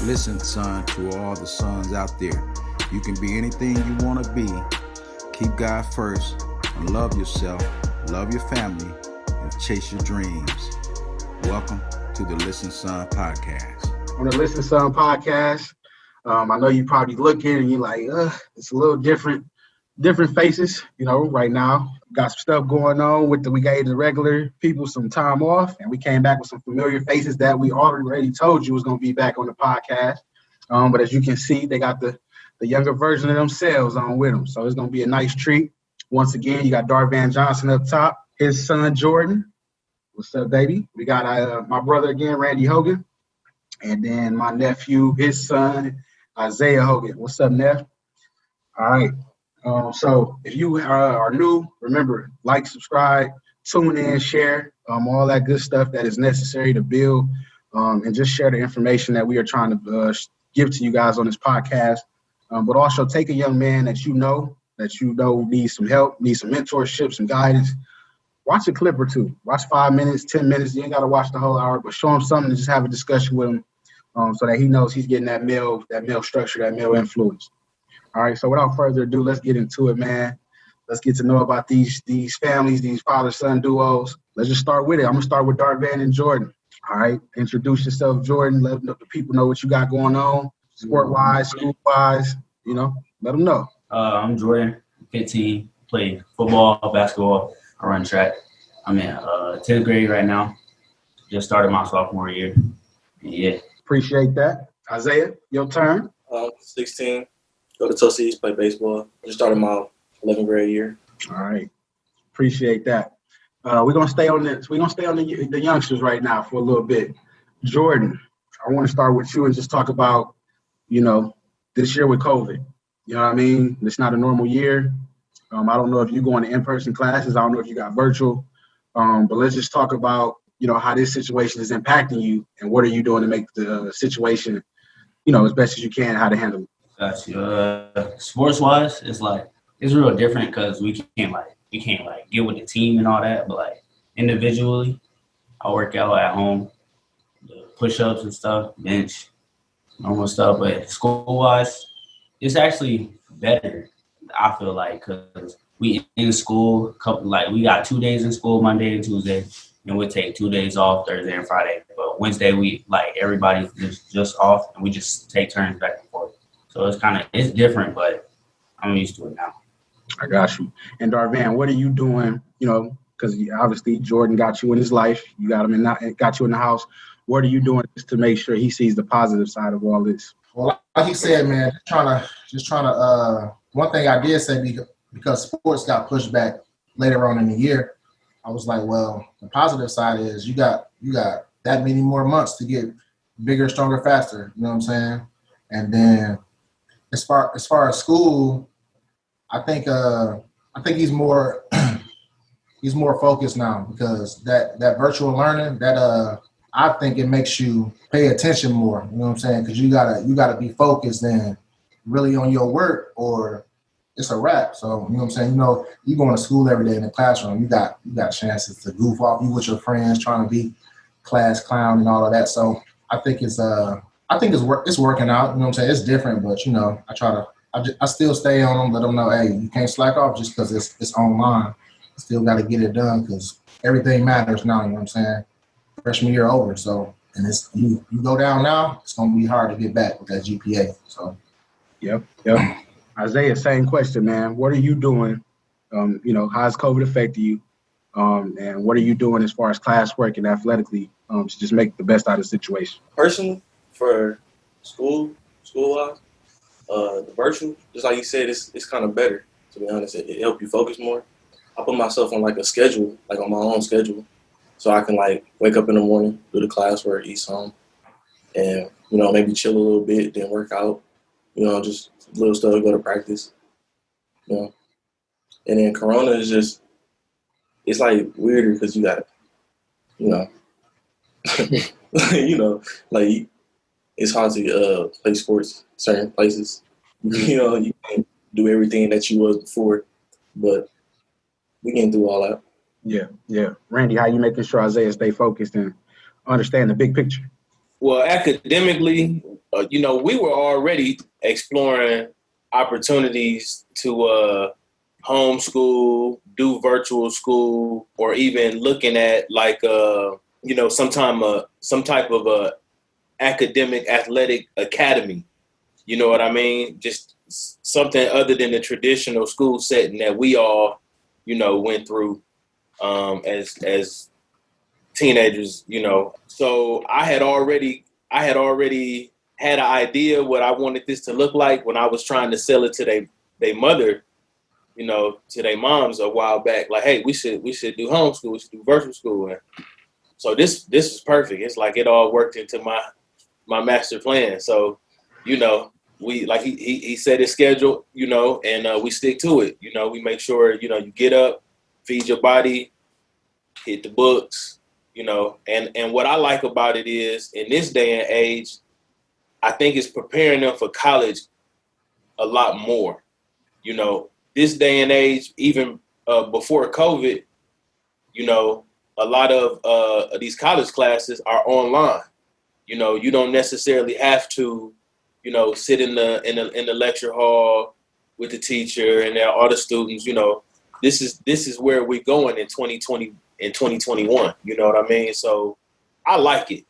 Listen, son, to all the sons out there. You can be anything you want to be. Keep God first and love yourself, love your family, and chase your dreams. Welcome to the Listen Son podcast. On the Listen Son podcast, I know you probably looking and you're like, it's a little different faces, right now. Got some stuff going on we gave the regular people some time off, and we came back with some familiar faces that we already told you was going to be back on the podcast. But as you can see, they got the younger version of themselves on with them. So it's going to be a nice treat. Once again, you got Darvan Johnson up top, his son, Jordan. What's up, baby? We got my brother again, Randy Hogan. And then my nephew, his son, Isaiah Hogan. What's up, Neff? All right. So if you are new, remember, like, subscribe, tune in, share, all that good stuff that is necessary to build, and just share the information that we are trying to give to you guys on this podcast. But also take a young man that you know needs some help, needs some mentorship, some guidance. Watch a clip or two. Watch 5 minutes, 10 minutes. You ain't got to watch the whole hour, but show him something and just have a discussion with him so that he knows he's getting that male structure, that male influence. All right, so without further ado, let's get into it, man. Let's get to know about these families, these father-son duos. Let's just start with it. I'm going to start with Darvan and Jordan. All right, introduce yourself, Jordan. Let the people know what you got going on, sport-wise, school-wise, let them know. I'm Jordan, 15, play football, basketball, I run track. I'm in 10th grade right now. Just started my sophomore year. Yeah. Appreciate that. Isaiah, your turn. 16. Go to Tuskegee, play baseball. Just started my 11th grade year. All right. Appreciate that. We're gonna stay on this. We're gonna stay on the youngsters right now for a little bit. Jordan, I want to start with you and just talk about, this year with COVID. You know what I mean? It's not a normal year. I don't know if you're going to in-person classes. I don't know if you got virtual. But let's just talk about, how this situation is impacting you and what are you doing to make the situation, as best as you can, how to handle it. Got you. Sports wise, it's real different because we can't get with the team and all that. But individually, I work out at home, the push-ups and stuff, bench, normal stuff. But school wise, it's actually better. I feel like because we in school, we got 2 days in school, Monday and Tuesday, and we take 2 days off, Thursday and Friday. But Wednesday we everybody's just off, and we just take turns back and forth. So it's different, but I'm used to it now. I got you. And Darvan, what are you doing? Because obviously Jordan got you in his life. You got him got you in the house. What are you doing just to make sure he sees the positive side of all this? Well, like he said, man, just trying to. One thing I did say because sports got pushed back later on in the year, I was like, well, the positive side is you got that many more months to get bigger, stronger, faster. You know what I'm saying? And then as far as school, I think he's more he's more focused now because that virtual learning I think it makes you pay attention more. You know what I'm saying? Because you gotta be focused and really on your work or it's a wrap. So you know what I'm saying? You going to school every day in the classroom. You got chances to goof off. You with your friends trying to be class clown and all of that. So I think it's working out. You know what I'm saying? It's different, but I still stay on them, let them know, hey, you can't slack off just because it's online. Still got to get it done because everything matters now. You know what I'm saying? Freshman year over, so and it's you go down now, it's gonna be hard to get back with that GPA. So, yep. Isaiah, same question, man. What are you doing? How's COVID affected you? And what are you doing as far as classwork and athletically to just make the best out of the situation? Personally, for school-wise, the virtual, just like you said, it's kind of better, to be honest. It helps you focus more. I put myself on a schedule, on my own schedule, so I can wake up in the morning, do the classwork, eat some, and, maybe chill a little bit, then work out, just little stuff, go to practice, And then Corona is just, it's weirder because you got, it's hard to play sports certain places. You can't do everything that you was before, but we getting through all that. Yeah. Randy, how you making sure Isaiah stay focused and understand the big picture? Well, academically, we were already exploring opportunities to homeschool, do virtual school, or even looking at like some type of a academic athletic academy. You know what I mean? Just something other than the traditional school setting that we all, went through as teenagers. So I had already had an idea what I wanted this to look like when I was trying to sell it to their mother, to their moms a while back. Like, hey, we should do homeschool, we should do virtual school. And so this is perfect. It's like it all worked into my master plan. So, we like he set his schedule, and we stick to it. We make sure, you get up, feed your body, hit the books, and what I like about it is in this day and age, I think it's preparing them for college a lot more. This day and age, even before COVID, a lot of these college classes are online. You don't necessarily have to, sit in the lecture hall with the teacher and all the students. This is where we're going in 2020 and 2021. You know what I mean? So I like it.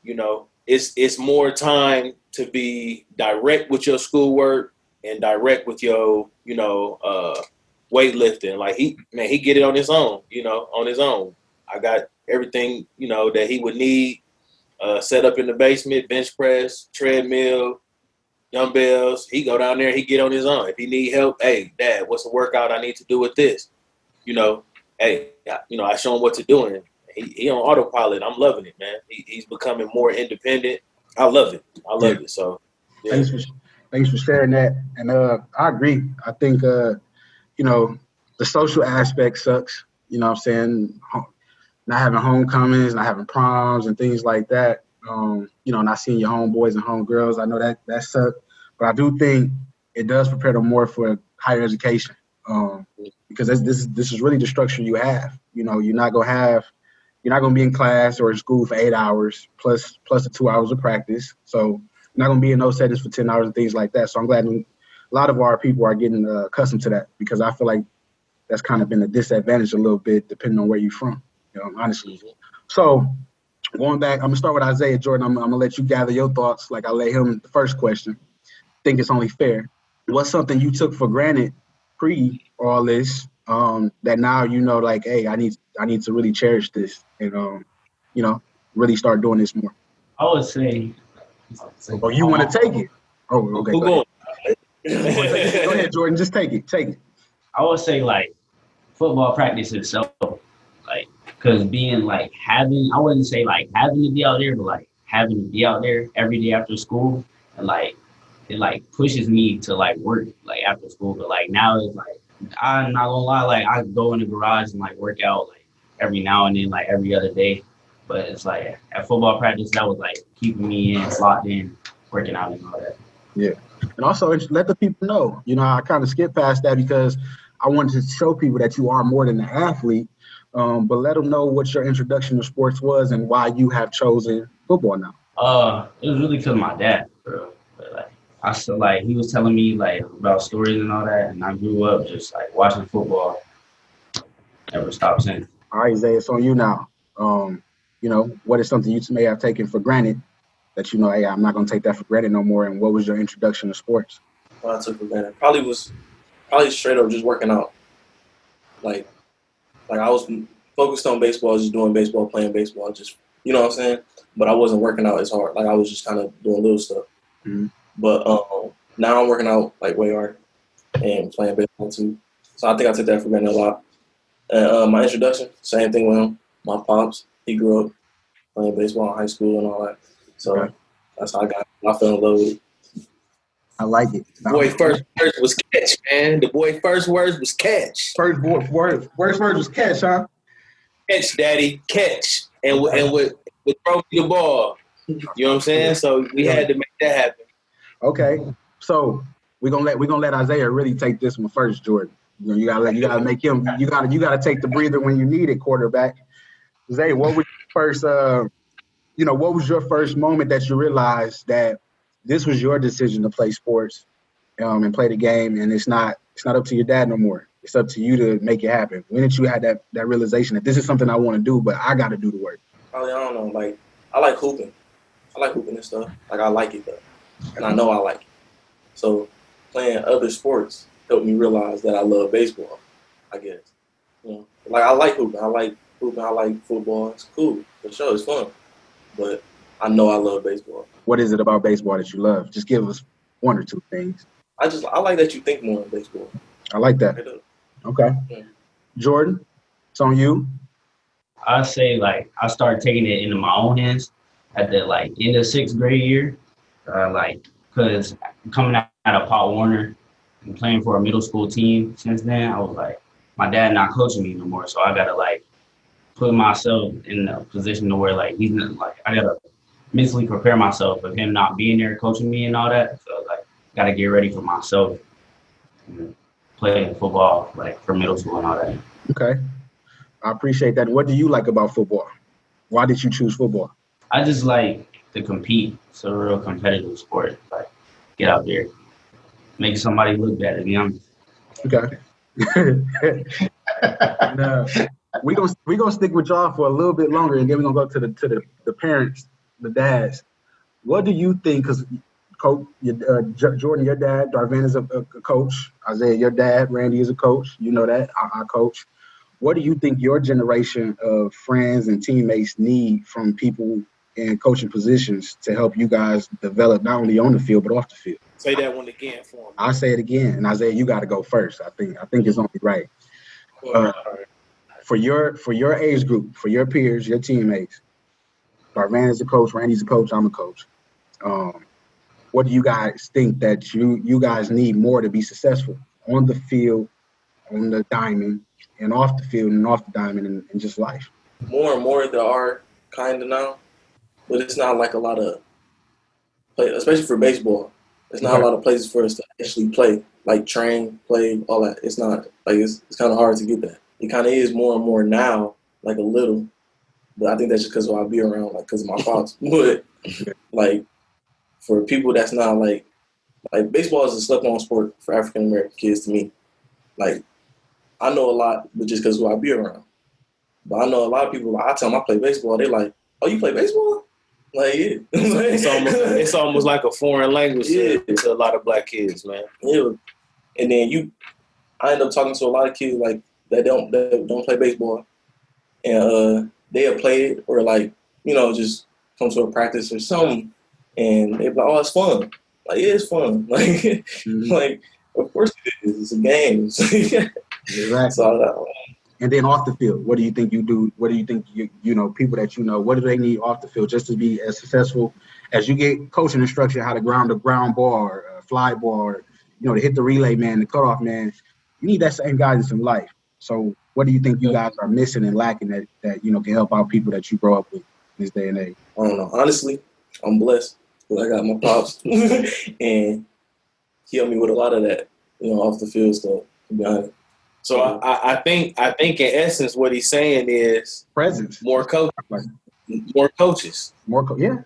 It's more time to be direct with your schoolwork and direct with your weightlifting. Like he get it on his own. On his own. I got everything that he would need set up in the basement: bench press, treadmill, dumbbells. He go down there, he get on his own. If he need help, hey, Dad, what's the workout I need to do with this? Hey, I show him what to do, and he on autopilot. I'm loving it, man. He's becoming more independent. I love it. It. So, yeah. Thanks for sharing that. And I agree. I think the social aspect sucks. You know what I'm saying? Not having homecomings, not having proms and things like that. Not seeing your homeboys and homegirls. I know that sucks. But I do think it does prepare them more for higher education. Because this is really the structure you have. You're not gonna be in class or in school for 8 hours plus the 2 hours of practice. So you're not gonna be in those settings for 10 hours and things like that. So I'm glad a lot of our people are getting accustomed to that, because I feel like that's kind of been a disadvantage a little bit depending on where you're from. Honestly. So going back, I'm gonna start with Isaiah Jordan. I'm gonna let you gather your thoughts. Like I let him the first question. I think it's only fair. What's something you took for granted pre all this that now like, hey, I need to really cherish this and really start doing this more? I would say. Oh, you want to take it? Oh, okay. Go ahead. Go ahead, Jordan. Just take it. I would say like football practice itself, like, because being like I wouldn't say like having to be out there, but like having to be out there every day after school, and like it like pushes me to like work like after school. But like now it's like, I'm not gonna lie, like I go in the garage and like work out like every now and then, like every other day. But it's like at football practice, that was like keeping me locked in, working out and all that. Yeah. And also let the people know, I kind of skipped past that because I wanted to show people that you are more than an athlete, but let them know what your introduction to sports was and why you have chosen football now. It was really because of my dad, bro. But like I still like he was telling me like about stories and all that, and I grew up just like watching football. Never stopped since. All right, Zay, it's on you now. What is something you may have taken for granted that hey, I'm not gonna take that for granted no more? And what was your introduction to sports? What I took for granted probably straight up just working out. Like I was focused on baseball, just doing baseball, playing baseball, just what I'm saying. But I wasn't working out as hard. Like I was just kind of doing little stuff. Mm-hmm. But now I'm working out like way hard and playing baseball too. So I think I took that for granted a lot. And my introduction, same thing with him. My pops, he grew up playing baseball in high school and all that. So that's how I fell in love with it. I like it. The boy first word was catch, man. The boy first word was catch. First word was catch, huh? Catch, daddy, catch. And with throw me the ball. You know what I'm saying? So we had to make that happen. Okay. So we're gonna let Isaiah really take this one first, Jordan. You gotta make him. You gotta take the breather when you need it, quarterback. Zay, what was your first what was your first moment that you realized that this was your decision to play sports and play the game, and it's not up to your dad no more. It's up to you to make it happen. When did you have that realization that this is something I want to do, but I got to do the work? Probably, I don't know. Like, I like hooping. I like hooping and stuff. Like, I like it, though. And I know I like it. So playing other sports helped me realize that I love baseball, I guess. Like, I like hooping. I like football. It's cool. For sure, it's fun. But I know I love baseball. What is it about baseball that you love? Just give us one or two things. I like that you think more in baseball. I like that. Okay. Yeah. Jordan, it's on you. I say like I started taking it into my own hands at the end of sixth grade year, because coming out of Pop Warner and playing for a middle school team. Since then, I was like, my dad not coaching me no more, so I gotta put myself in a position to where he's not, I gotta mentally prepare myself with him not being there coaching me and all that. So gotta get ready for myself, playing football for middle school and all that. Okay. I appreciate that. What do you like about football? Why did you choose football? I just like to compete. It's a real competitive sport. Get out there, make somebody look bad, to be honest. Okay. No. We gonna stick with y'all for a little bit longer, and then we're gonna go to the parents, the dads. What do you think? Because Coach Jordan, your dad, Darvan is a coach. Isaiah, your dad, Randy is a coach. You know that I coach. What do you think your generation of friends and teammates need from people in coaching positions to help you guys develop not only on the field but off the field? Say that one again for me. I'll say it again, and Isaiah, you got to go first. I think it's only right. For your age group, for your peers, your teammates, Darvan is a coach, Randy's a coach, I'm a coach. What do you guys think that you guys need more to be successful on the field, on the diamond, and off the field and off the diamond, and just life? More and more there are kind of now, but it's not like a lot of play, especially for baseball. There's not a lot of places for us to actually play, train, play, all that. It's not it's kind of hard to get that. It kind of is more and more now, a little, but I think that's just because I'll be around, because of my pops. But for people that's not baseball is a slept-on sport for African American kids to me. I know a lot, but just because I'll be around. But I know a lot of people. I tell them I play baseball. They like, "Oh, you play baseball?" Yeah. It's almost like a foreign language to a lot of black kids, man. Yeah. And then I end up talking to a lot of kids that don't play baseball, and they have played or just come to a practice or something, and they're like, "Oh, it's fun." Yeah, it's fun. Of course it is. It's a game. Exactly. So, and then off the field, what do you think you do? What do you think people that what do they need off the field just to be as successful as you get coaching instruction how to ground a ground ball or a fly ball or to hit the relay man, the cutoff man? You need that same guidance in life. So what do you think you guys are missing and lacking that can help out people that you grow up with in this day and age? I don't know. Honestly, I'm blessed because I got my pops and he helped me with a lot of that, off the field stuff, to be honest. So I think in essence what he's saying is presence, more coaches, yeah.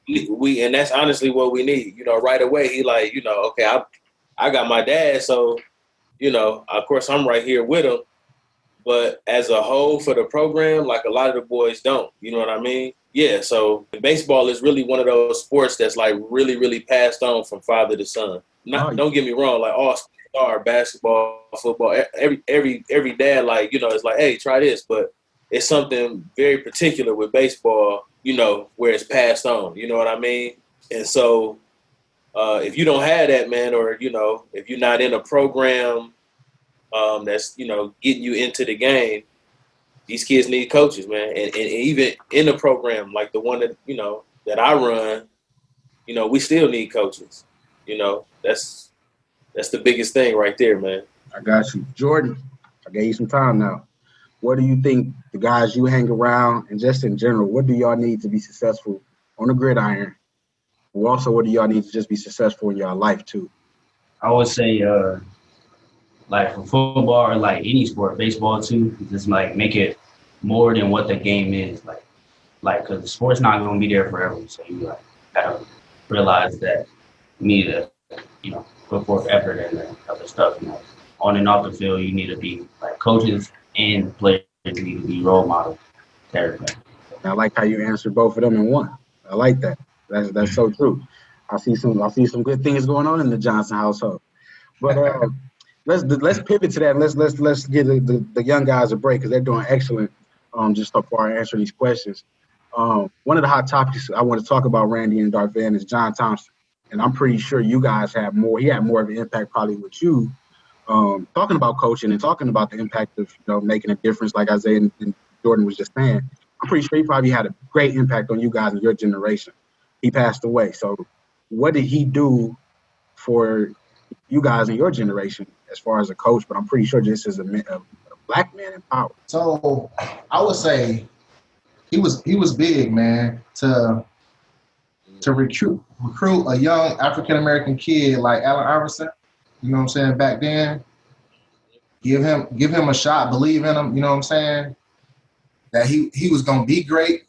We and that's honestly what we need. Right away he okay, I got my dad, so of course I'm right here with him. But as a whole for the program, a lot of the boys don't. You know what I mean? Yeah. So baseball is really one of those sports that's really, really passed on from father to son. Don't get me wrong, all star basketball, football, every dad it's hey, try this, but it's something very particular with baseball, where it's passed on. You know what I mean? And so if you don't have that, man, or if you're not in a program that's getting you into the game, these kids need coaches, man, and even in the program like the one that that I run, we still need coaches. That's the biggest thing right there, man. I got you. Jordan, I gave you some time now. What do you think the guys you hang around and just in general, what do y'all need to be successful on the gridiron? Also, what do y'all need to just be successful in your life too? I would say for football or any sport, baseball too, just make it more than what the game is. like, because the sport's not going to be there forever. So you like gotta realize that you need to, put forth effort and other stuff. On and off the field, you need to be like coaches and players need to be role models to everybody. I like how you answered both of them in one. I like that. That's so true. I see some good things going on in the Johnson household. But let's pivot to that. And let's give the young guys a break because they're doing excellent. Just so far answering these questions. One of the hot topics I want to talk about, Randy and Darvan, is John Thompson, and I'm pretty sure you guys have more. He had more of an impact probably with you, talking about coaching and talking about the impact of making a difference, like Isaiah and Jordan was just saying. I'm pretty sure he probably had a great impact on you guys in your generation. He passed away. So what did he do for you guys in your generation as far as a coach? But I'm pretty sure just as a black man in power. So I would say he was big, man, to recruit a young African American kid like Allen Iverson. You know what I'm saying? Back then, give him a shot, believe in him. You know what I'm saying? That he was gonna be great,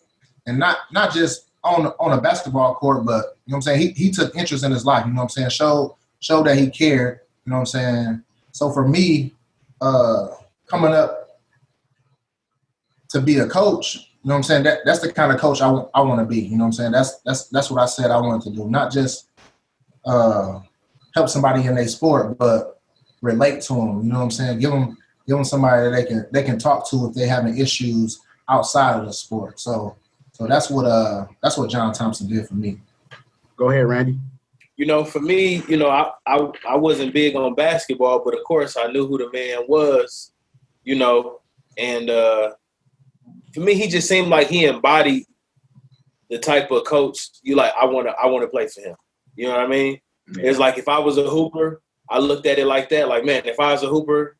and not just on a basketball court, but you know what I'm saying. He took interest in his life. You know what I'm saying? Showed that he cared. You know what I'm saying? So for me, coming up to be a coach, you know what I'm saying? That's the kind of coach I want to be. You know what I'm saying? That's what I said I wanted to do. Not just help somebody in their sport, but relate to them. You know what I'm saying? Give them somebody that they can talk to if they're having issues outside of the sport. So that's what John Thompson did for me. Go ahead, Randy. For me, I wasn't big on basketball, but of course I knew who the man was, and for me, he just seemed like he embodied the type of coach I want to play for him. You know what I mean? Yeah. It's like if I was a hooper, I looked at it like that. Like, man, if I was a hooper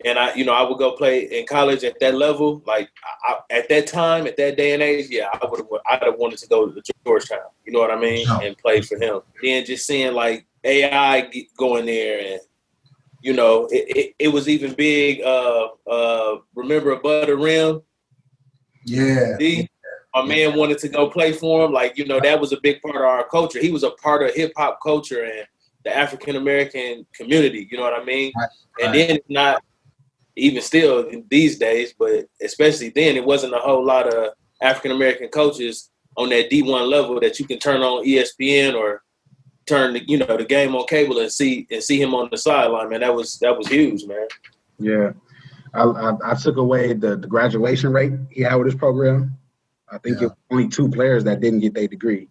and I would go play in college at that level, like at that time, at that day and age, yeah, I'd have wanted to go to Georgetown. You know what I mean? And play for him. Then just seeing like AI going there, and it was even big. Remember Above the Rim? Yeah. My man wanted to go play for him. Like, that was a big part of our culture. He was a part of hip hop culture and the African American community. You know what I mean? Right. And then it's not even still these days, but especially then, it wasn't a whole lot of African American coaches on that D1 level that you can turn on ESPN or turn the game on cable and see him on the sideline. Man, that was huge, man. Yeah. I took away the graduation rate he had with his program. I think it was only 2 players that didn't get their degree.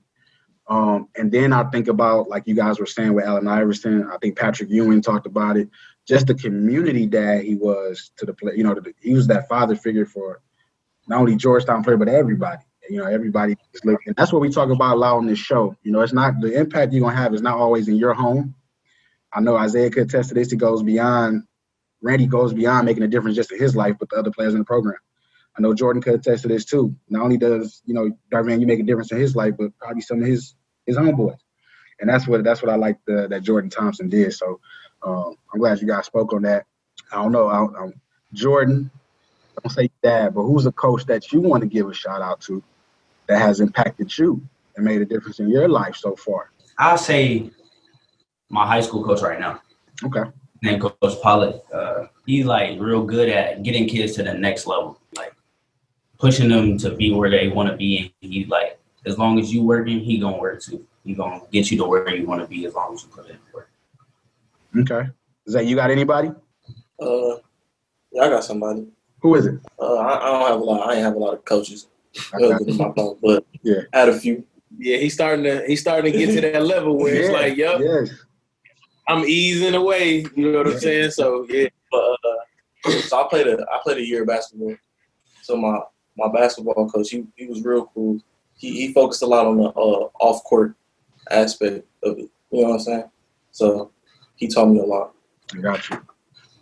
And then I think about, like you guys were saying with Allen Iverson, I think Patrick Ewing talked about it, just the community dad he was to the play. He was that father figure for not only Georgetown player, but everybody. Everybody is looking. And that's what we talk about a lot on this show. It's not the impact you're going to have is not always in your home. I know Isaiah could attest to this. Randy goes beyond making a difference just in his life, but the other players in the program. I know Jordan could attest to this too. Not only does, Darvan, you make a difference in his life, but probably some of his homeboys. And that's what I like that Jordan Thompson did. So I'm glad you guys spoke on that. I don't know. Jordan, don't say dad, but who's a coach that you want to give a shout out to that has impacted you and made a difference in your life so far? I'll say my high school coach right now. Okay. Named Coach Pollock. He's like real good at getting kids to the next level, like pushing them to be where they want to be. And he's like, as long as you working, he gonna work too. He gonna get you to where you want to be as long as you put in work. Okay. Zay, you got anybody? Yeah, I got somebody. Who is it? I don't have a lot. I ain't have a lot of coaches. But yeah, I had a few. Yeah, he's starting to get to that level where it's like, yes. I'm easing away. You know what I'm saying? So yeah. But so I played a year of basketball. So my basketball coach, he was real cool. He focused a lot on the off court aspect of it. You know what I'm saying? So he taught me a lot. I got you.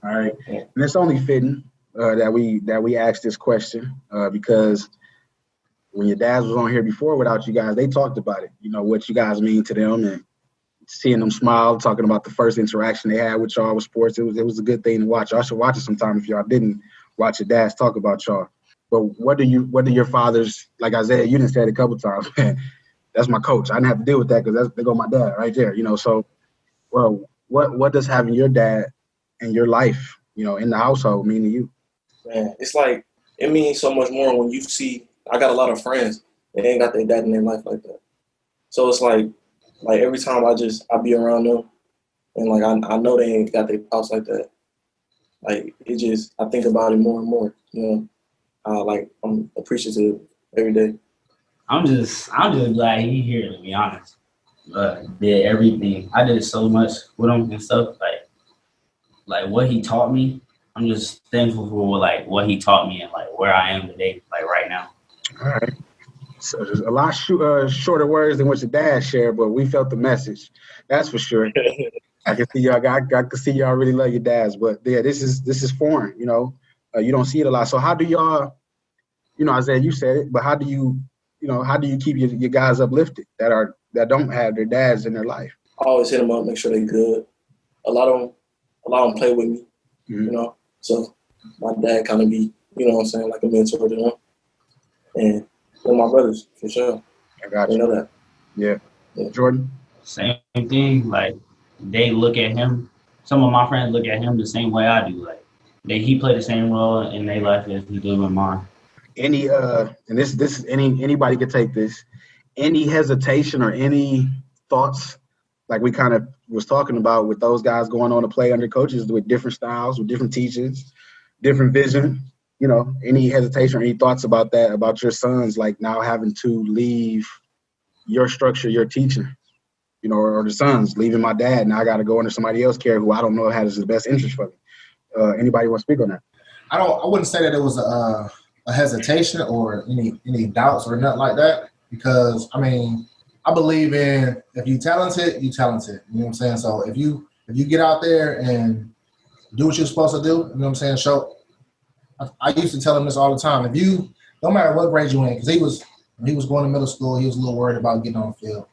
All right, and it's only fitting that we asked this question because when your dads was on here before without you guys, they talked about it. What you guys mean to them and seeing them smile, talking about the first interaction they had with y'all with sports. It was a good thing to watch. Y'all should watch it sometime if y'all didn't watch your dads talk about y'all. But what do your fathers, like Isaiah, you didn't say it a couple times, man. That's my coach. I didn't have to deal with that because there go my dad right there, you know. So, well, what does having your dad in your life, you know, in the household mean to you? Man, it's like it means so much more when you see. I got a lot of friends that ain't got their dad in their life like that. So it's like every time I be around them, and like I know they ain't got their pops like that. Like it just I think about it more and more. You know, like I'm appreciative every day. I'm just glad he here, to be honest. Did everything. I did so much with him and stuff. Like what he taught me. I'm just thankful for like what he taught me and like where I am today, like right now. All right. So there's a lot shorter words than what your dad shared, but we felt the message. That's for sure. I can see y'all. I can see y'all really love your dads, but yeah, this is foreign. You know, you don't see it a lot. So how do y'all? You know, Isaiah, you said it, but how do you keep your guys uplifted that don't have their dads in their life? I always hit them up, make sure they're good. A lot of them play with me. Mm-hmm. You know, so my dad kind of be, you know what I'm saying, like a mentor to them. And they're my brothers, for sure. I got you. You know that. Yeah. Jordan? Same thing. Like they look at him. Some of my friends look at him the same way I do. Like he played the same role in their life as he did in mine. Any and this anybody could take this. Any hesitation or any thoughts, like we kind of was talking about with those guys going on to play under coaches with different styles, with different teachings, different vision, you know, any hesitation or any thoughts about that, about your sons, like now having to leave your structure, your teaching, you know, or the sons leaving my dad. Now I got to go under somebody else's care who I don't know has the best interest for me. Anybody want to speak on that? I wouldn't say that it was a hesitation or any doubts or nothing like that, because I mean, I believe in if you talented, you talented. You know what I'm saying? So if you get out there and do what you're supposed to do, you know what I'm saying? Show. I used to tell him this all the time. If you, no matter what grade you in, because when he was going to middle school, he was a little worried about getting on the field.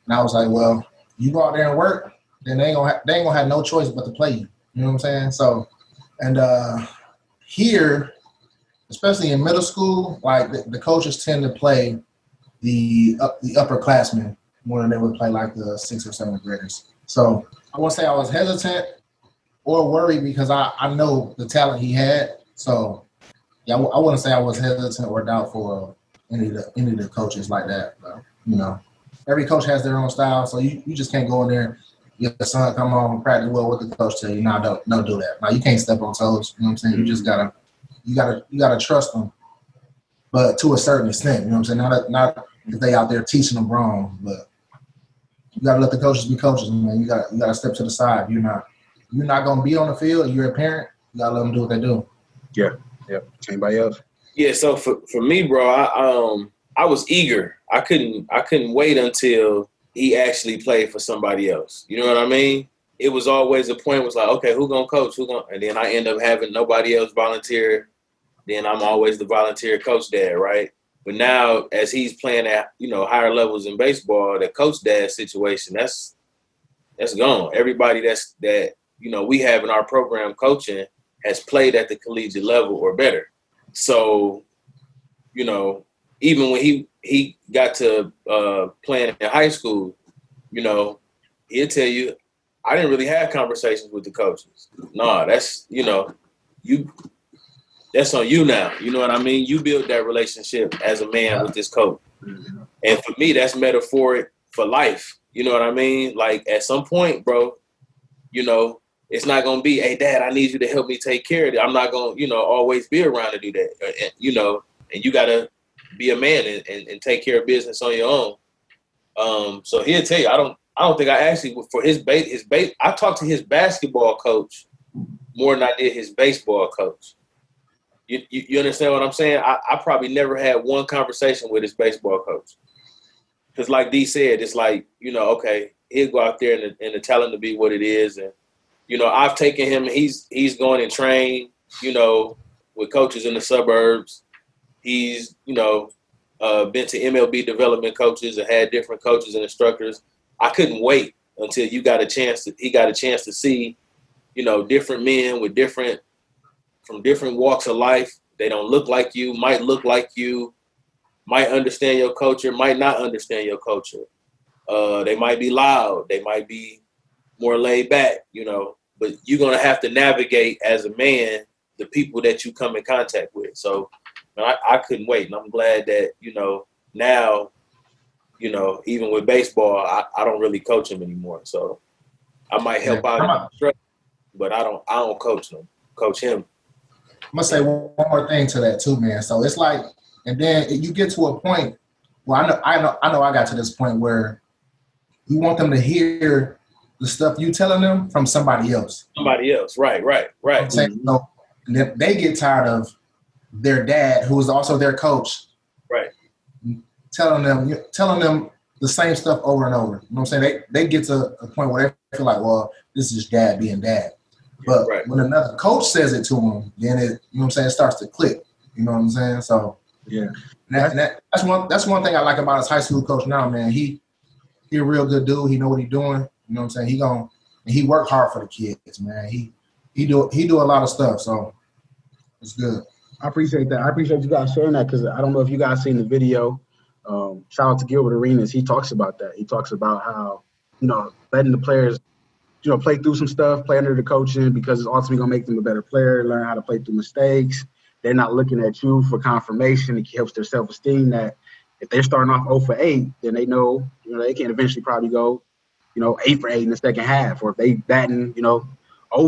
And I was like, well, you go out there and work, then they ain't gonna have no choice but to play you. You know what I'm saying? So, and here, especially in middle school, like the coaches tend to play the upperclassmen more than they would play like the 6th or 7th graders. So I won't say I was hesitant or worried because I know the talent he had. So yeah, I wouldn't say I was hesitant or doubtful of any of the coaches like that. But, you know, every coach has their own style, so you just can't go in there. Your son come home and practice well what the coach tell you. No, don't do that. No, you can't step on toes. You know what I'm saying? You just gotta trust them, but to a certain extent. You know what I'm saying? Not if they out there teaching them wrong, but you gotta let the coaches be coaches, man. You gotta step to the side. You're not gonna be on the field. You're a parent. You gotta let them do what they do. Yeah. Anybody else? Yeah. So for me, bro, I was eager. I couldn't wait until he actually played for somebody else. You know what I mean? It was always a point was like, okay, who gonna coach? And then I end up having nobody else volunteer. Then I'm always the volunteer coach dad, right? But now as he's playing at, you know, higher levels in baseball, the coach dad situation, that's gone. Everybody that, you know, we have in our program coaching has played at the collegiate level or better. So, you know, even when he got to playing in high school, you know, he'll tell you, I didn't really have conversations with the coaches. No, that's, you know, that's on you now. You know what I mean? You build that relationship as a man with this coach. And for me, that's metaphoric for life. You know what I mean? Like at some point, bro, you know, it's not going to be, hey, Dad, I need you to help me take care of it. I'm not going to, you know, always be around to do that. And, you know, and you got to be a man and take care of business on your own. So he'll tell you, I don't think I actually, for his base, I talked to his basketball coach more than I did his baseball coach. You understand what I'm saying? I probably never had one conversation with his baseball coach. Because like D said, it's like, you know, okay, he'll go out there and the talent to be what it is. And, you know, I've taken him, he's going and trained, you know, with coaches in the suburbs. He's, you know, been to MLB development coaches and had different coaches and instructors. I couldn't wait until he got a chance to see, you know, different men with from different walks of life, They don't look like you, might look like you, might understand your culture, might not understand your culture. They might be loud. They might be more laid back, but you're going to have to navigate as a man the people that you come in contact with. So I couldn't wait. And I'm glad that, now, even with baseball, I don't really coach him anymore. So I might help out in the construction, but I don't coach him. I'm gonna say one more thing to that too, man. So it's like, and then you get to a point. Well, I know I got to this point where you want them to hear the stuff you telling them from somebody else. Somebody else, right. I'm saying, and if they get tired of their dad, who is also their coach, right, telling them the same stuff over and over. You know what I'm saying? They get to a point where they feel like, well, this is dad being dad. But when another coach says it to them, then it, it starts to click. You know what I'm saying? So yeah, that's one thing I like about his high school coach now, man. He a real good dude. He know what he's doing. You know what I'm saying? He worked hard for the kids, man. He do a lot of stuff. So it's good. I appreciate that. I appreciate you guys sharing that, because I don't know if you guys seen the video. Shout out to Gilbert Arenas. He talks about that. He talks about how, letting the players, play through some stuff, play under the coaching, because it's ultimately going to make them a better player, learn how to play through mistakes. They're not looking at you for confirmation. It helps their self-esteem that if they're starting off 0 for 8, then they know, they can eventually probably go, 8 for 8 in the second half. Or if they batting, 0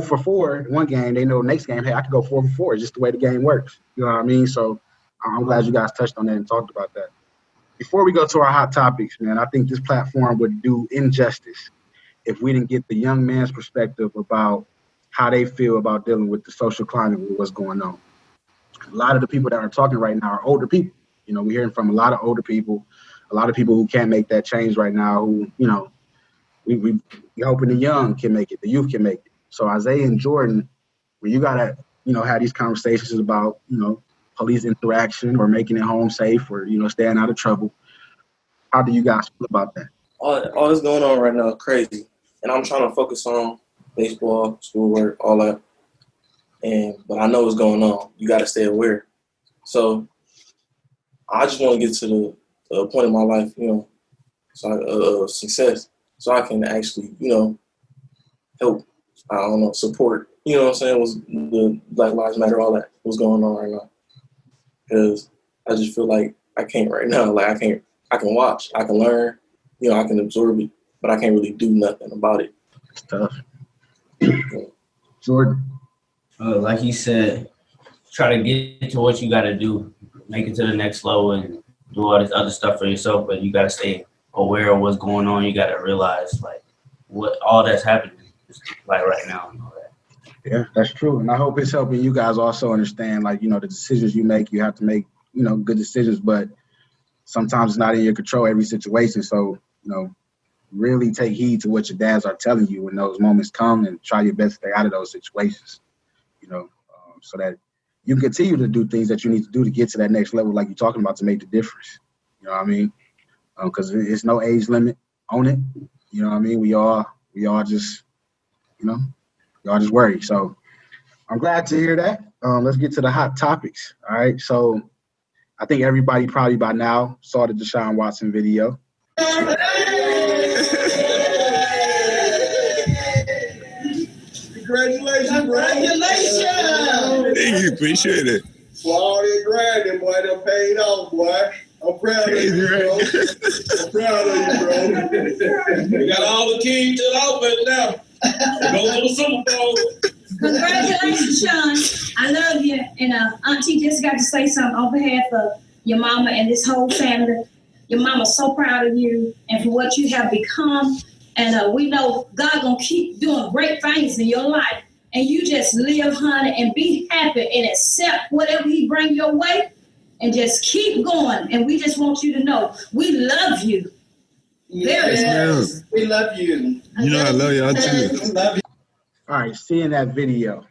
for 4 in one game, they know next game, hey, I could go 4 for 4. It's just the way the game works. You know what I mean? So I'm glad you guys touched on that and talked about that. Before we go to our hot topics, man, I think this platform would do injustice if we didn't get the young man's perspective about how they feel about dealing with the social climate with what's going on. A lot of the people that are talking right now are older people. We're hearing from a lot of older people, a lot of people who can't make that change right now, who, we hoping the young can make it, the youth can make it. So Isaiah and Jordan, when you got to, have these conversations about, police interaction or making it home safe or, staying out of trouble, how do you guys feel about that? All that's going on right now is crazy. And I'm trying to focus on baseball, schoolwork, all that. But I know what's going on. You got to stay aware. So I just want to get to the point in my life, success, so I can actually, help, support, what's the Black Lives Matter, all that, what's going on right now. Because I just feel like I can't right now. Like I can watch, I can learn, I can absorb it, but I can't really do nothing about it. It's tough. Jordan. Like he said, try to get to what you got to do, make it to the next level and do all this other stuff for yourself, but you got to stay aware of what's going on. You got to realize, what all that's happening is, right now and all that. Yeah, that's true. And I hope it's helping you guys also understand, the decisions you make, you have to make, good decisions, but sometimes it's not in your control, every situation. So, really take heed to what your dads are telling you when those moments come and try your best to stay out of those situations, so that you can continue to do things that you need to do to get to that next level, like you're talking about, to make the difference. You know what I mean? Because there's no age limit on it. You know what I mean? We all just, we all just worry. So I'm glad to hear that. Let's get to the hot topics. All right. So I think everybody probably by now saw the Deshaun Watson video. Congratulations, bro. Congratulations. Thank you. Appreciate it. For all that grinding, boy, done paid off, boy. I'm proud of you, bro. I'm proud of you, bro. We got all the keys to the outfit now. Go to the Super Bowl. Congratulations, Sean. I love you. And Auntie just got to say something on behalf of your mama and this whole family. Your mama's so proud of you and for what you have become. And we know God gonna keep doing great things in your life. And you just live, honey, and be happy and accept whatever he bring your way and just keep going. And we just want you to know we love you. Yes, we love you. I love y'all too. Love you. All right, seeing that video,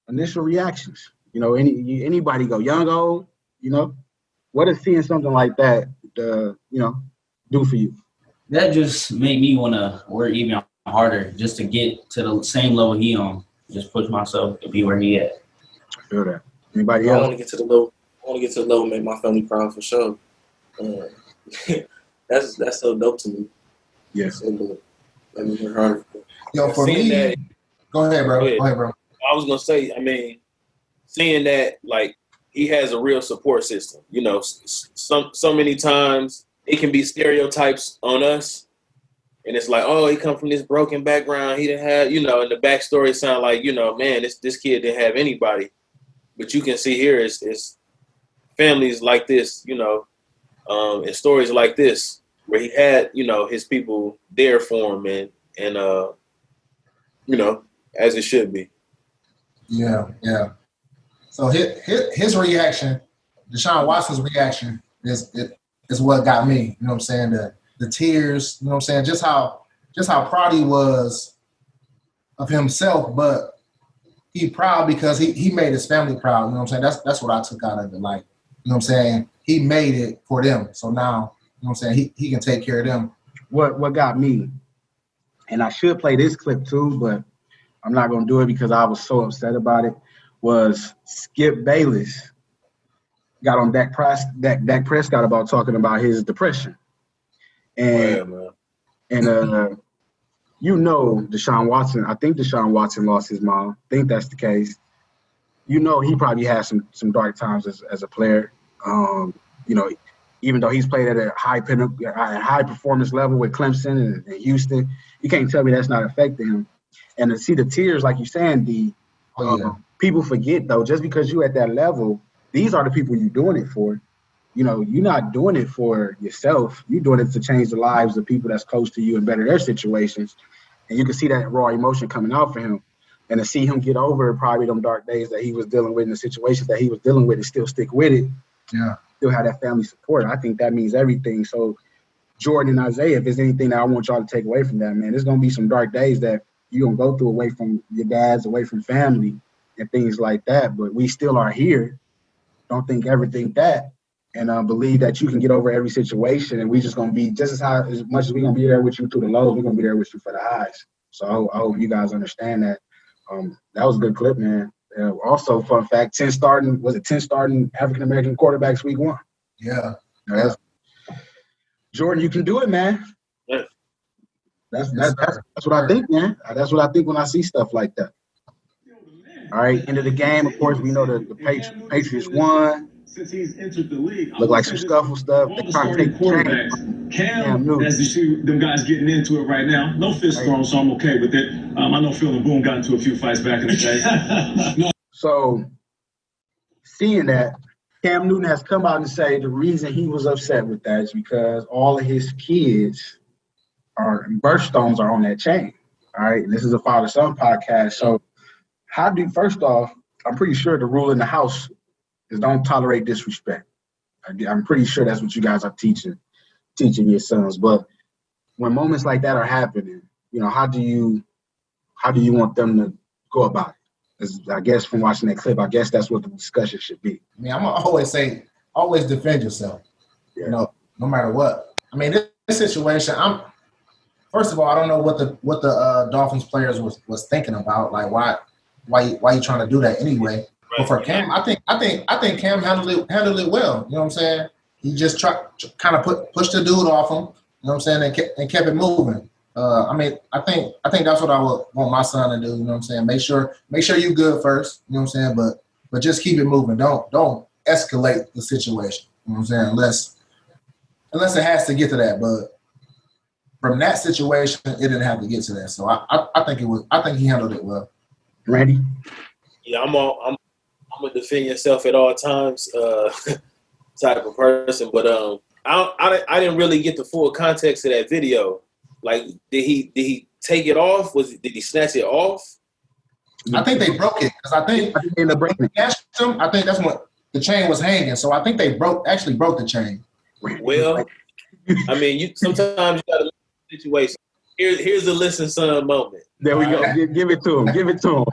initial reactions. Anybody go, young, old, what does seeing something like that, do for you? That just made me want to work even harder just to get to the same level he on. Just push myself to be where he at. I feel that. Anybody I else? want to get to the level. I want to get to the level, make my family proud for sure. That's so dope to me. Yeah. So dope. Let me work harder. Yo, for Seeing me, that- go ahead, bro. Go ahead. Go ahead, bro. I was gonna say, I mean, seeing that like he has a real support system. You know, so many times it can be stereotypes on us, and it's like, oh, he come from this broken background. He didn't have, you know, and the backstory sound like, you know, man, this kid didn't have anybody. But you can see here is families like this, you know, and stories like this where he had, you know, his people there for him, and you know, as it should be. Yeah, yeah. So his reaction, Deshaun Watson's reaction is what got me. You know what I'm saying? The tears. You know what I'm saying? Just how proud he was of himself, but he proud because he made his family proud. You know what I'm saying? That's what I took out of it. Like, you know what I'm saying? He made it for them. So now, you know what I'm saying? He can take care of them. What got me, and I should play this clip too, but I'm not gonna do it because I was so upset about it, was Skip Bayless got on Dak Prescott about talking about his depression. And you know, Deshaun Watson, I think Deshaun Watson lost his mom. I think that's the case. You know, he probably had some dark times as a player. You know, even though he's played at a high performance level with Clemson and Houston, you can't tell me that's not affecting him. And to see the tears, like you're saying, people forget, though, just because you're at that level, these are the people you're doing it for. You know, you're not doing it for yourself. You're doing it to change the lives of people that's close to you and better their situations. And you can see that raw emotion coming out for him. And to see him get over probably them dark days that he was dealing with and the situations that he was dealing with and still stick with it. Yeah. Still have that family support. I think that means everything. So Jordan and Isaiah, if there's anything that I want y'all to take away from that, man, there's going to be some dark days that you're going to go through away from your dads, away from family and things like that. But we still are here. Don't ever think that. And believe that you can get over every situation. And we just going to be just as much as we're going to be there with you through the lows, we're going to be there with you for the highs. So I hope you guys understand that. That was a good clip, man. Also, fun fact, 10 starting African-American quarterbacks week 1. Yeah. Jordan, you can do it, man. Yeah. That's what I think, man. That's what I think when I see stuff like that. All right, end of the game. Of course, we know the Patriots won. Since he's entered the league, look like some scuffle stuff. They're trying to take the Cam, as you see them guys getting into it right now. No fist thrown, so I'm okay with it. I know Phil and Boone got into a few fights back in the day. So, seeing that, Cam Newton has come out and say the reason he was upset with that is because all of his kids birthstones are on that chain. All right, and this is a father-son podcast. So, first off, I'm pretty sure the rule in the house is don't tolerate disrespect. I'm pretty sure that's what you guys are teaching your sons. But when moments like that are happening, you know, how do you want them to go about it? I guess from watching that clip, I guess that's what the discussion should be. I mean, I'm gonna always say, always defend yourself. Yeah. You know, no matter what. I mean, this situation, first of all, I don't know what the Dolphins players was thinking about. Like, why you trying to do that anyway? But for Cam, I think Cam handled it well. You know what I'm saying? He just kind of pushed the dude off him. You know what I'm saying? And kept it moving. I mean, I think that's what I would want my son to do. You know what I'm saying? Make sure you good first. You know what I'm saying? But just keep it moving. Don't escalate the situation. You know what I'm saying? Unless it has to get to that. But from that situation, it didn't have to get to that. So I think he handled it well. Randy? Yeah, I'm gonna defend yourself at all times, type of person. But I didn't really get the full context of that video. Like, did he take it off? Did he snatch it off? I think they broke it because I think in the breaking, I think that's what the chain was hanging. So I think they actually broke the chain. Well, I mean, sometimes you got to look at the situation. Here's a listen, son moment. There we go. Give it to him. Give it to him.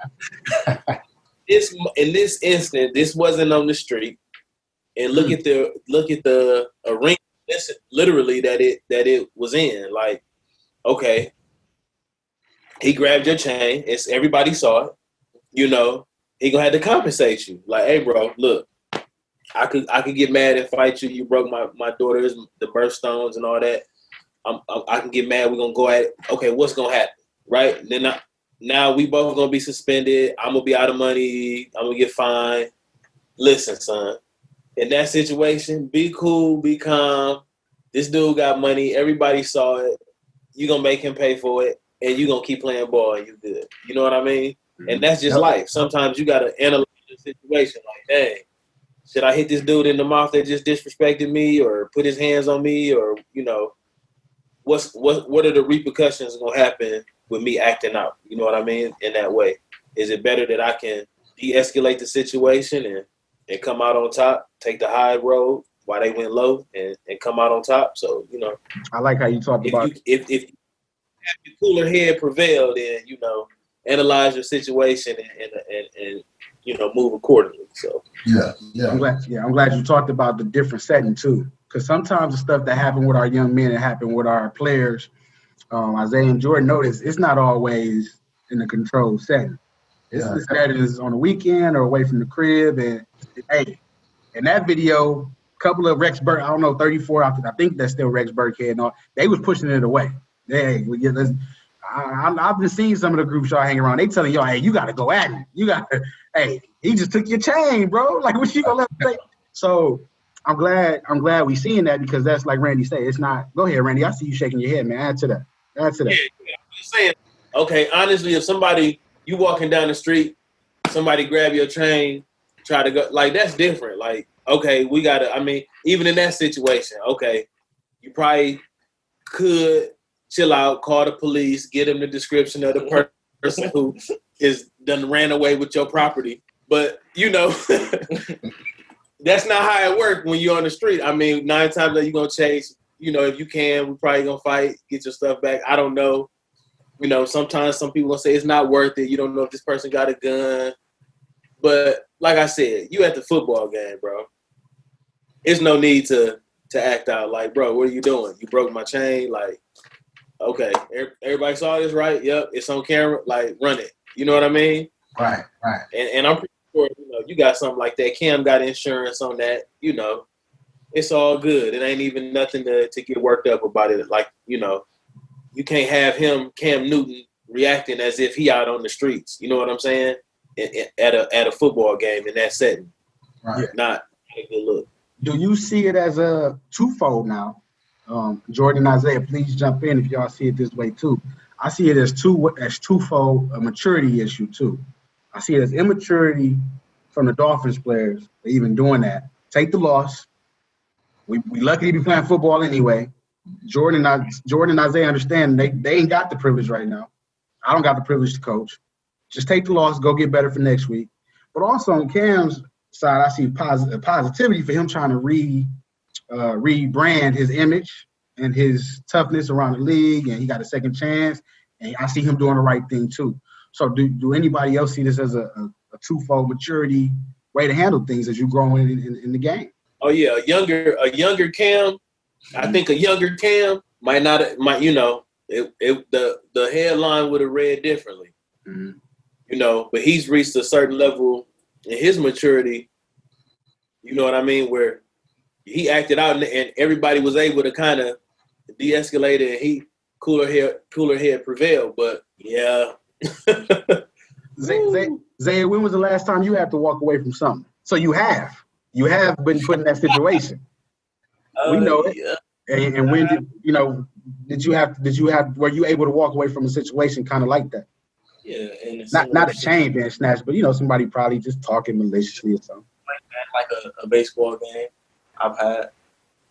In this instant, this wasn't on the street, and look at the arena. Literally that it was in. Like, okay, he grabbed your chain. Everybody saw it. You know, he gonna have to compensate you. Like, hey, bro, look, I could get mad and fight you. You broke my daughter's the birthstones and all that. I can get mad. We're gonna go at it. Okay, what's gonna happen, right? Then now we both gonna be suspended. I'm gonna be out of money. I'm gonna get fined. Listen, son, in that situation, be cool, be calm. This dude got money. Everybody saw it. You gonna make him pay for it, and you gonna keep playing ball. And you good. You know what I mean? And that's just life. Sometimes you gotta analyze the situation. Like, dang, should I hit this dude in the mouth that just disrespected me, or put his hands on me, or what are the repercussions gonna happen with me acting out? You know what I mean? In that way, is it better that I can de-escalate the situation and come out on top, take the high road while they went low, and come out on top? So I like how you talked about if you have your cooler head prevail, then analyze your situation and move accordingly. So yeah. I'm glad you talked about the different setting too, because sometimes the stuff that happened with our young men and happened with our players, Isaiah and Jordan noticed, it's not always in a controlled setting. It's the settings on the weekend or away from the crib, and hey, in that video, a couple of Rex Burke, I don't know, 34, I think that's still Rex Burkhead and all, they was pushing it away. I've been seeing some of the groups y'all hang around. They telling y'all, hey, you got to go at him. You got to, hey, he just took your chain, bro. Like, what you gonna let him say? So I'm glad we seeing that, because that's like Randy said. It's not. Go ahead, Randy. I see you shaking your head, man. Add to that. Yeah, I'm just saying. Okay, honestly, if you walking down the street, somebody grab your chain, try to go, like, that's different. Like, okay, we gotta. I mean, even in that situation, okay, you probably could chill out, call the police, get them the description of the person who is done ran away with your property. But that's not how it works when you're on the street. I mean, 9 times that you're gonna chase. If you can, we're probably gonna fight, get your stuff back. I don't know. Sometimes some people gonna say it's not worth it. You don't know if this person got a gun. But like I said, you at the football game, bro. There's no need to act out like, bro, what are you doing? You broke my chain, like. Okay, everybody saw this, right? Yep, it's on camera. Like, run it. You know what I mean? Right. And I'm pretty sure you got something like that. Cam got insurance on that. It's all good. It ain't even nothing to get worked up about it. Like, you can't have Cam Newton, reacting as if he out on the streets. You know what I'm saying? At a football game in that setting. Right. Not a good look. Do you see it as a twofold now? Jordan and Isaiah, please jump in if y'all see it this way too. I see it as twofold, a maturity issue too. I see it as immaturity from the Dolphins players for even doing that. Take the loss. We lucky to be playing football anyway. Jordan and Isaiah understand they ain't got the privilege right now. I don't got the privilege to coach. Just take the loss, go get better for next week. But also on Cam's side, I see positivity for him trying to rebrand his image and his toughness around the league, and he got a second chance, and I see him doing the right thing too. So do anybody else see this as a twofold maturity way to handle things as you grow in the game? Oh yeah, a younger Cam. I think a younger Cam might the headline would have read differently. Mm-hmm. But he's reached a certain level in his maturity. You know what I mean? Where he acted out and everybody was able to kind of de-escalate it, and he cooler head prevailed. But yeah. Zay, when was the last time you had to walk away from something? So you have been put in that situation. We know it. Yeah. And when were you able to walk away from a situation kind of like that? Yeah, and not a chain being snatched, but somebody probably just talking maliciously or something. Like a baseball game I've had,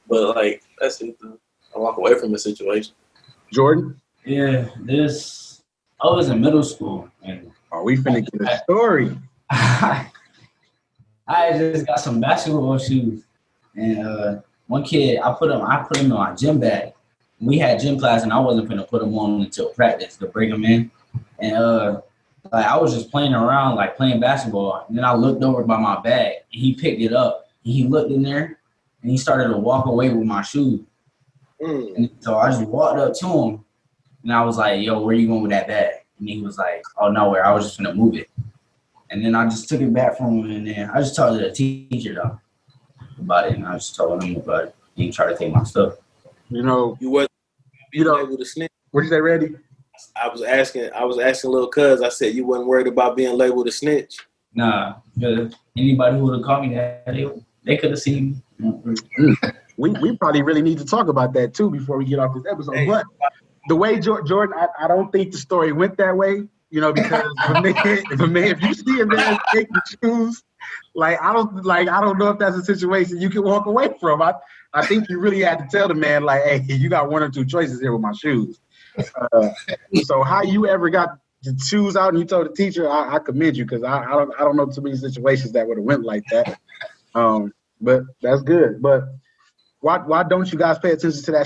but like that's it. I walk away from the situation. Jordan? Yeah, I was in middle school and we finna get a story. I just got some basketball shoes, and one kid I put him in my gym bag. We had gym class, and I wasn't gonna put him on until practice to bring him in. And I was just playing around, like playing basketball. And then I looked over by my bag, and he picked it up. And he looked in there, and he started to walk away with my shoe. And so I just walked up to him, and I was like, "Yo, where you going with that bag?" And he was like, "Oh, nowhere. I was just gonna move it." And then I just took it back from him, and then I just talked to the teacher though about it, and I just told him about it. He tried to take my stuff. You know, You wasn't You know- able to snitch. what'd you say, Randy? I was asking little cuz, I said you wasn't worried about being labeled a snitch. Nah, because anybody who would have called me that, they could have seen me. We probably really need to talk about that too before we get off this episode. Hey. But the way Jordan, I don't think the story went that way. You know, because if you see a man taking shoes, I don't know if that's a situation you can walk away from. I think you really had to tell the man, like, hey, you got one or two choices here with my shoes. So how you ever got the shoes out and you told the teacher, I commend you, because I don't know too many situations that would have went like that. But that's good. But why don't you guys pay attention to that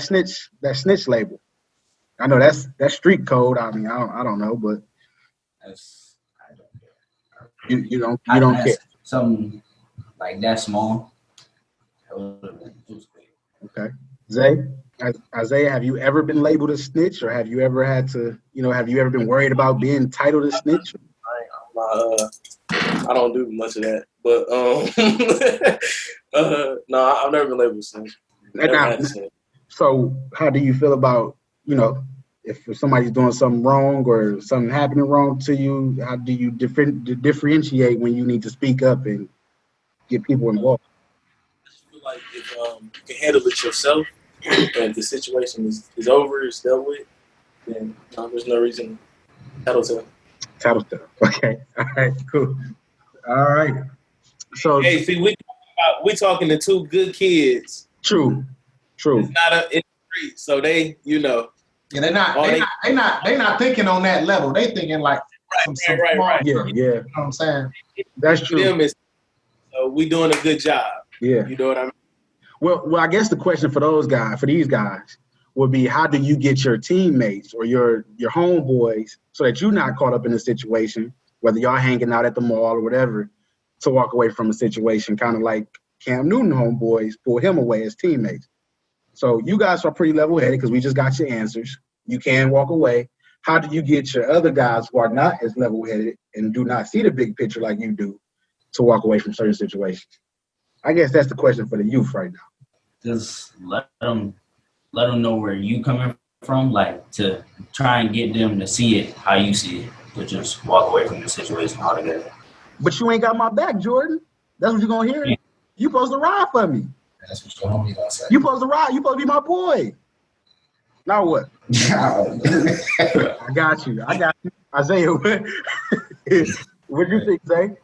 snitch label? I know that's street code. I mean, I don't know, but I don't care. you don't care. Something like that small. Okay. Zay, Isaiah, have you ever been labeled a snitch, or have you ever had to, have you ever been worried about being titled a snitch? I don't do much of that, but no, I've never been labeled a snitch. Never had a snitch. So how do you feel about, if somebody's doing something wrong or something happening wrong to you, how do you differentiate when you need to speak up and get people involved? I just feel like if you can handle it yourself, and the situation is over, it's dealt with, then there's no reason to Tattletale. Okay. All right. Cool. All right. So Hey, see, we talking to two good kids. True. It's not it's street, so they, Yeah, they're not thinking on that level. They thinking like some right. small, Yeah. You know what I'm saying? That's true. them is, so we doing a good job. Yeah. You know what I mean? Well, I guess the question for these guys, would be, how do you get your teammates or your homeboys so that you're not caught up in a situation, whether y'all hanging out at the mall or whatever, to walk away from a situation, kind of like Cam Newton homeboys pulled him away as teammates. So you guys are pretty level-headed because we just got your answers. You can walk away. How do you get your other guys who are not as level-headed and do not see the big picture like you do to walk away from certain situations? I guess that's the question for the youth right now. Just let them know where you coming from, like to try and get them to see it how you see it, to just walk away from the situation altogether. But you ain't got my back, Jordan. That's what you're gonna hear. Yeah. You supposed to ride for me. That's what your homie gonna say. You supposed to ride. You supposed to be my boy. Now what? I got you. Isaiah, what you think, Zay?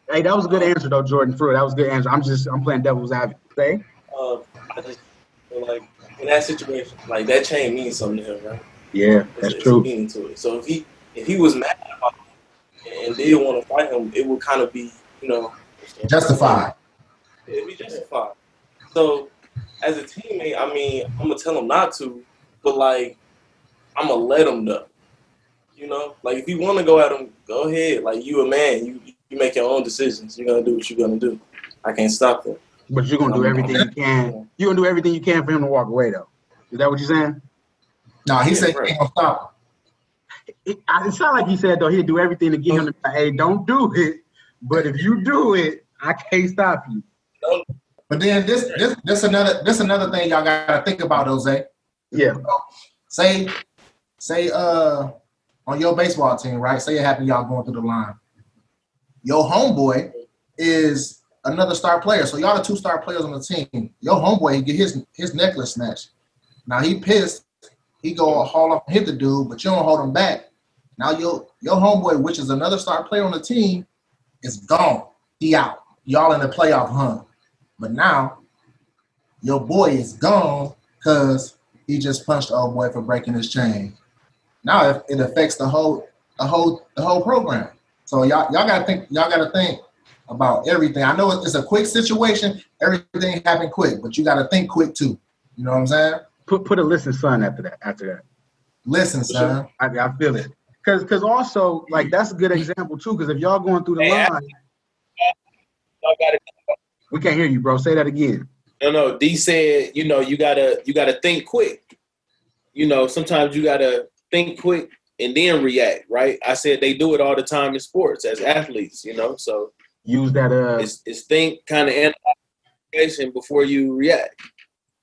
Hey, that was a good answer though, Jordan. For real, that was a good answer. I'm playing devil's advocate. Zay? I just feel like in that situation, like that chain means something to him, right? Yeah, that's It's true. meaning to it. So if he was mad about it and didn't want to fight him, it would kind of be, Justified. It'd be justified. So as a teammate, I mean, I'm gonna tell him not to, but like I'm gonna let him know. Like if you want to go at him, go ahead. Like you a man, you make your own decisions. You're gonna do what you're gonna do. I can't stop them. But you're gonna do everything you can. You're gonna do everything you can for him to walk away, though. Is that what you're saying? No, he said he ain't gonna stop It sounds like he said though he'd do everything to get him to say, hey, don't do it. But if you do it, I can't stop you. But then this another thing y'all gotta think about, Jose. Yeah. Say on your baseball team, right? Say it happened, y'all going through the line. Your homeboy is another star player. So y'all the two star players on the team. Your homeboy, he get his necklace snatched. Now he pissed. He go haul up and hit the dude, but you don't hold him back. Now your homeboy, which is another star player on the team, is gone. He out. Y'all in the playoff hunt. But now your boy is gone because he just punched the old boy for breaking his chain. Now it affects the whole program. So y'all gotta think about everything. I know it's a quick situation. Everything happened quick, but you gotta think quick too. You know what I'm saying? Put a listen, son, after that. Listen, son. I feel it. Because also, like, that's a good example too. Because if y'all going through the line, we can't hear you, bro. Say that again. No. D said, you gotta think quick. Sometimes you gotta think quick and then react, right? I said they do it all the time in sports as athletes, so use that it's think, kind of analyze before you react.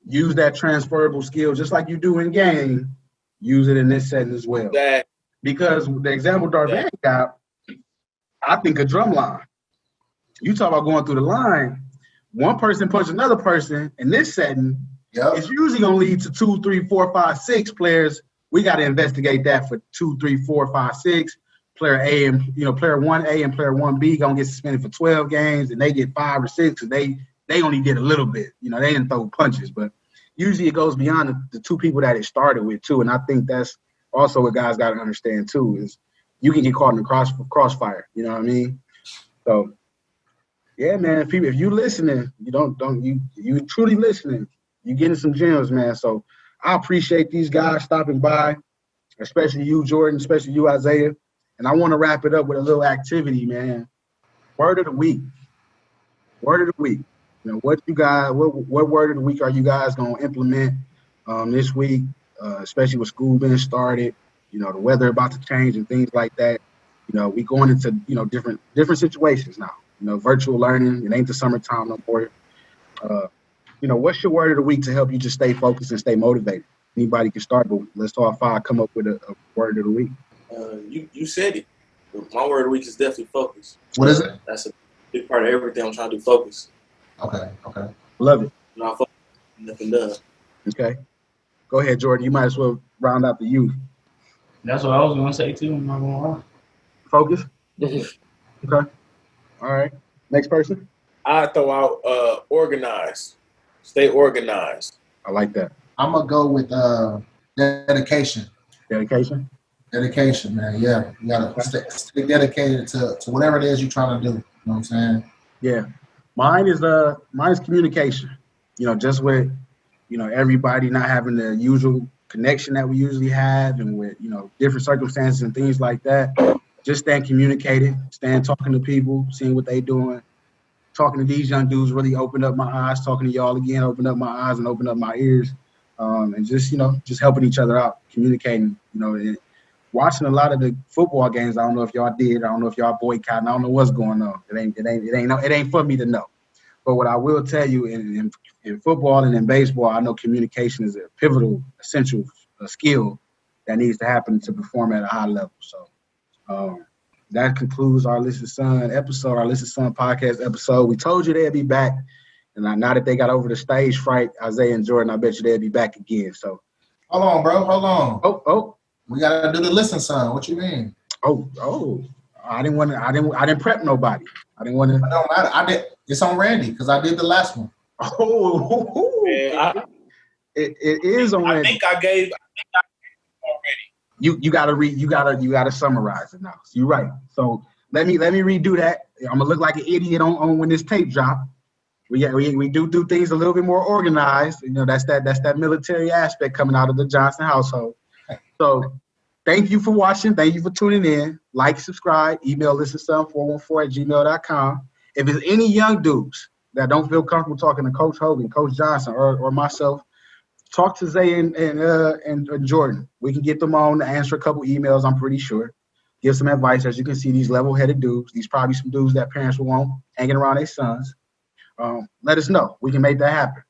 Use that transferable skill just like you do in game. Use it in this setting as well. Because the example Darvan got, I think a drum line. You talk about going through the line, one person punches another person in this setting. Yep. It's usually gonna lead to 2, 3, 4, 5, 6 players. We got to investigate that for 2, 3, 4, 5, 6. Player A and player 1A and player 1B gonna get suspended for 12 games, and they get 5 or 6 because they only did a little bit. They didn't throw punches, but usually it goes beyond the two people that it started with too. And I think that's also what guys got to understand too, is you can get caught in the crossfire. You know what I mean? So yeah, man. If you listening, you truly listening, you getting some gems, man. So I appreciate these guys stopping by, especially you, Jordan, especially you, Isaiah. And I want to wrap it up with a little activity, man. Word of the week. Word of the week. What word of the week are you guys gonna implement this week, especially with school being started? The weather about to change and things like that. We going into different situations now. Virtual learning. It ain't the summertime no more. What's your word of the week to help you just stay focused and stay motivated? Anybody can start, but let's all 5 come up with a word of the week. You said it. My word of the week is definitely focus. What is it? That's a big part of everything I'm trying to do. Focus. Okay. Love it. I focus, nothing done. Okay. Go ahead, Jordan. You might as well round out the youth. That's what I was gonna say too. I'm not gonna lie. Focus. Okay. All right. Next person. I throw out organize. Stay organized. I like that. I'm gonna go with dedication. Dedication. Dedication, man. Yeah, you gotta stay dedicated to whatever it is you're trying to do. You know what I'm saying? Yeah. Mine is communication. Just with everybody not having the usual connection that we usually have, and with different circumstances and things like that. Just staying communicated, staying talking to people, seeing what they doing. Talking to these young dudes really opened up my eyes. Talking to y'all again opened up my eyes and opened up my ears. And just helping each other out, communicating. And watching a lot of the football games. I don't know if y'all did. I don't know if y'all boycotting. I don't know what's going on. It ain't for me to know. But what I will tell you in football and in baseball, I know communication is a pivotal, essential skill that needs to happen to perform at a high level. So that concludes our Listen Son episode, our Listen Son podcast episode. We told you they'd be back. And now that they got over the stage fright, Isaiah and Jordan, I bet you they'll be back again. So hold on, bro. Hold on. Oh. We gotta do the Listen Son. What you mean? Oh. I didn't prep nobody. I didn't want to. It don't matter. I did. It's on Randy because I did the last one. Oh. Man, it is on Randy. I think I gave already. You gotta read. You gotta summarize it now. So you're right. So let me redo that. I'm gonna look like an idiot on when this tape drop. We do things a little bit more organized. That's that military aspect coming out of the Johnson household. So thank you for watching. Thank you for tuning in. Like, subscribe, email listenson414@gmail.com. If there's any young dudes that don't feel comfortable talking to Coach Hogan, Coach Johnson, or myself, talk to Zay and Jordan. We can get them on to answer a couple emails, I'm pretty sure. Give some advice. As you can see, these level-headed dudes, these probably some dudes that parents will want hanging around their sons. Let us know. We can make that happen.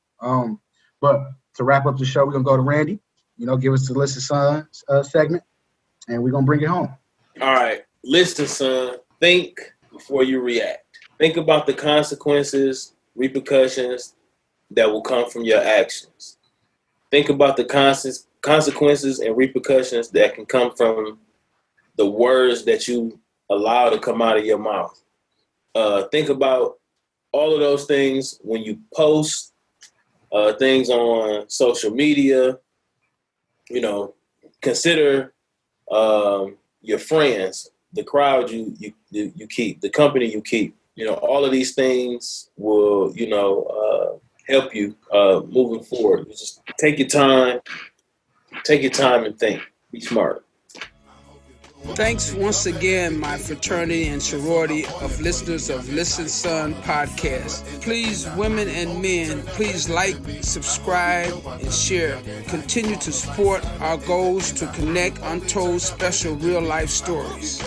But to wrap up the show, we're going to go to Randy. Give us the Listen Son segment, and we're going to bring it home. All right. Listen, son. Think before you react. Think about the consequences, repercussions that will come from your actions. Think about the consequences and repercussions that can come from the words that you allow to come out of your mouth. Think about all of those things when you post things on social media. Consider your friends, the crowd you keep, the company you keep. All of these things will help you moving forward. You just take your time and think. Be smart. Thanks once again, my fraternity and sorority of listeners of Listen Son podcast. Please, women and men, please like, subscribe, and share. Continue to support our goals to connect untold special real life stories.